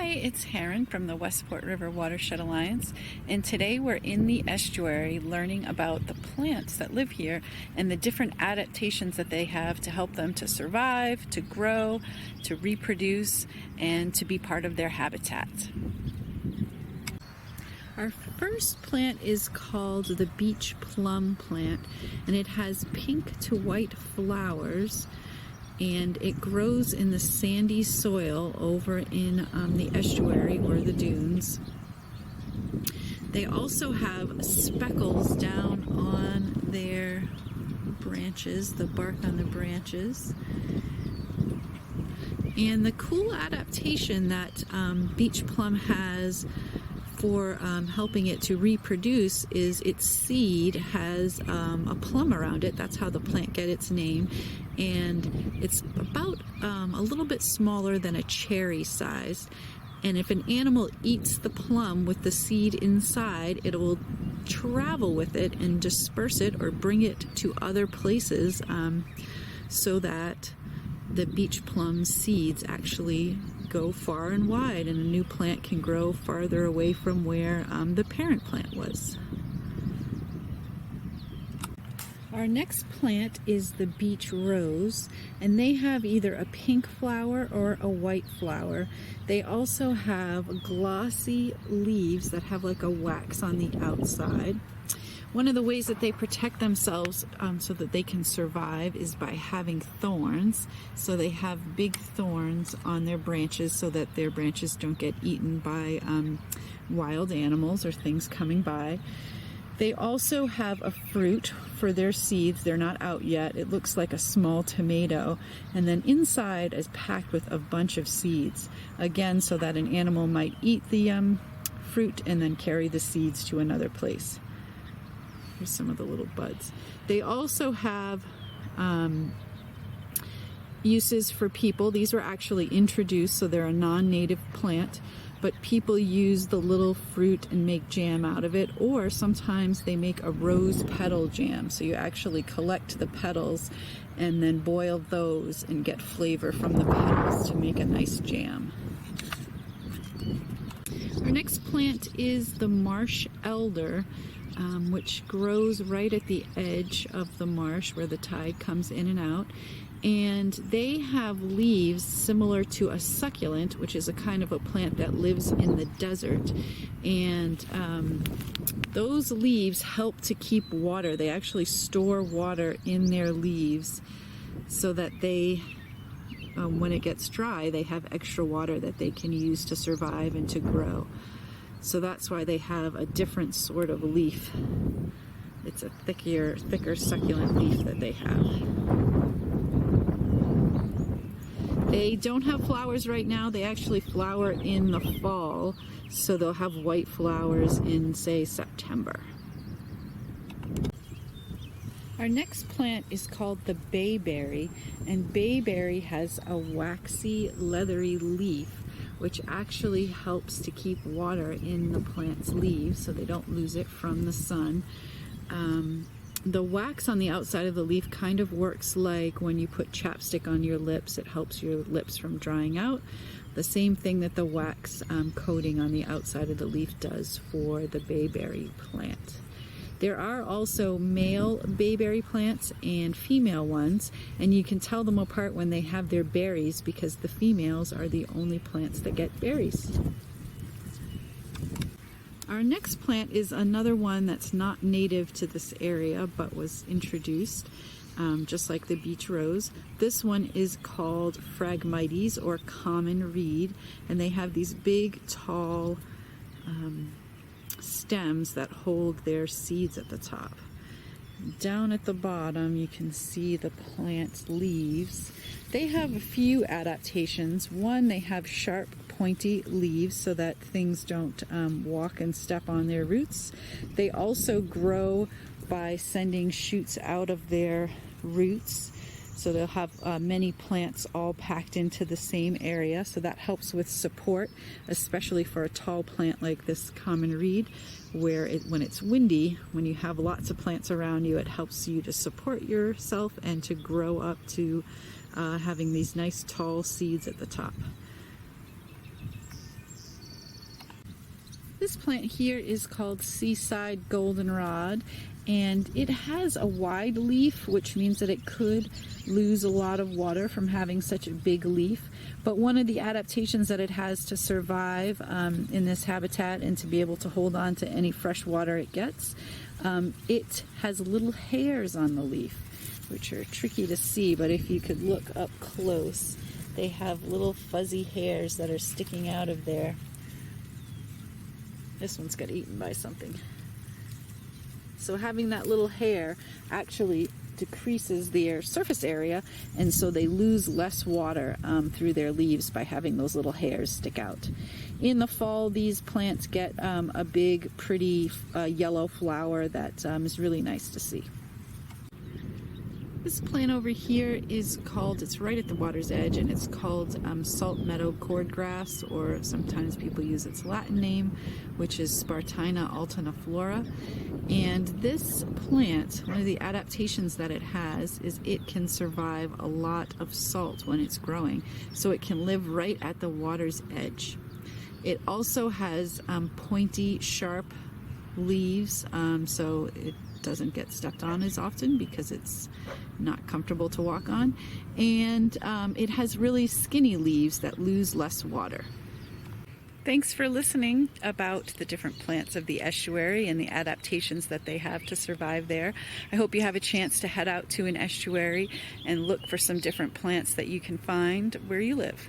Hi, it's Heron from the Westport River Watershed Alliance, and today we're in the estuary learning about the plants that live here and the different adaptations that they have to help them to survive, to grow, to reproduce, and to be part of their habitat. Our first plant is called the beach plum plant, and it has pink to white flowers, and it grows in the sandy soil over in the estuary or the dunes. They also have speckles down on their branches, the bark on the branches. And the cool adaptation that beach plum has for helping it to reproduce is its seed has a plum around it. That's how the plant get its name, and it's about a little bit smaller than a cherry size. And if an animal eats the plum with the seed inside, it will travel with it and disperse it or bring it to other places so that the beach plum seeds actually go far and wide, and a new plant can grow farther away from where the parent plant was. Our next plant is the beach rose, and they have either a pink flower or a white flower. They also have glossy leaves that have like a wax on the outside. One of the ways that they protect themselves so that they can survive is by having thorns. So they have big thorns on their branches so that their branches don't get eaten by wild animals or things coming by. They also have a fruit for their seeds. They're not out yet. It looks like a small tomato. And then inside is packed with a bunch of seeds. Again, so that an animal might eat the fruit and then carry the seeds to another place. Here's some of the little buds. They also have uses for people. These were actually introduced, so they're a non-native plant, but people use the little fruit and make jam out of it, or sometimes they make a rose petal jam. So you actually collect the petals and then boil those and get flavor from the petals to make a nice jam. Our next plant is the marsh elder, which grows right at the edge of the marsh where the tide comes in and out. And they have leaves similar to a succulent, which is a kind of a plant that lives in the desert. And those leaves help to keep water. They actually store water in their leaves so that they, when it gets dry, they have extra water that they can use to survive and to grow. So that's why they have a different sort of leaf. It's a thicker succulent leaf that they have. They don't have flowers right now. They actually flower in the fall, so they'll have white flowers in, say, September. Our next plant is called the bayberry, and bayberry has a waxy, leathery leaf, which actually helps to keep water in the plant's leaves so they don't lose it from the sun. The wax on the outside of the leaf kind of works like when you put chapstick on your lips. It helps your lips from drying out. The same thing that the wax coating on the outside of the leaf does for the bayberry plant. There are also male bayberry plants and female ones, and you can tell them apart when they have their berries because the females are the only plants that get berries. Our next plant is another one that's not native to this area but was introduced, just like the beach rose. This one is called Phragmites, or common reed, and they have these big, tall stems that hold their seeds at the top. Down at the bottom you can see the plant's leaves. They have a few adaptations. One, they have sharp pointy leaves so that things don't walk and step on their roots. They also grow by sending shoots out of their roots. So they'll have many plants all packed into the same area, so that helps with support, especially for a tall plant like this common reed, where when it's windy, when you have lots of plants around you, it helps you to support yourself and to grow up to having these nice tall seeds at the top. This plant here is called Seaside Goldenrod, and it has a wide leaf, which means that it could lose a lot of water from having such a big leaf. But one of the adaptations that it has to survive in this habitat and to be able to hold on to any fresh water it gets, it has little hairs on the leaf, which are tricky to see, but if you could look up close, they have little fuzzy hairs that are sticking out of there. This one's got eaten by something. So having that little hair actually decreases their surface area, and so they lose less water through their leaves by having those little hairs stick out. In the fall, these plants get a big, pretty yellow flower that is really nice to see. This plant over here is called, it's right at the water's edge, and it's called salt meadow cordgrass, or sometimes people use its Latin name, which is Spartina alterniflora. And this plant, one of the adaptations that it has is it can survive a lot of salt when it's growing, so it can live right at the water's edge. It also has pointy, sharp leaves, so it doesn't get stepped on as often because it's not comfortable to walk on, and it has really skinny leaves that lose less water. Thanks for listening about the different plants of the estuary and the adaptations that they have to survive there. I hope you have a chance to head out to an estuary and look for some different plants that you can find where you live.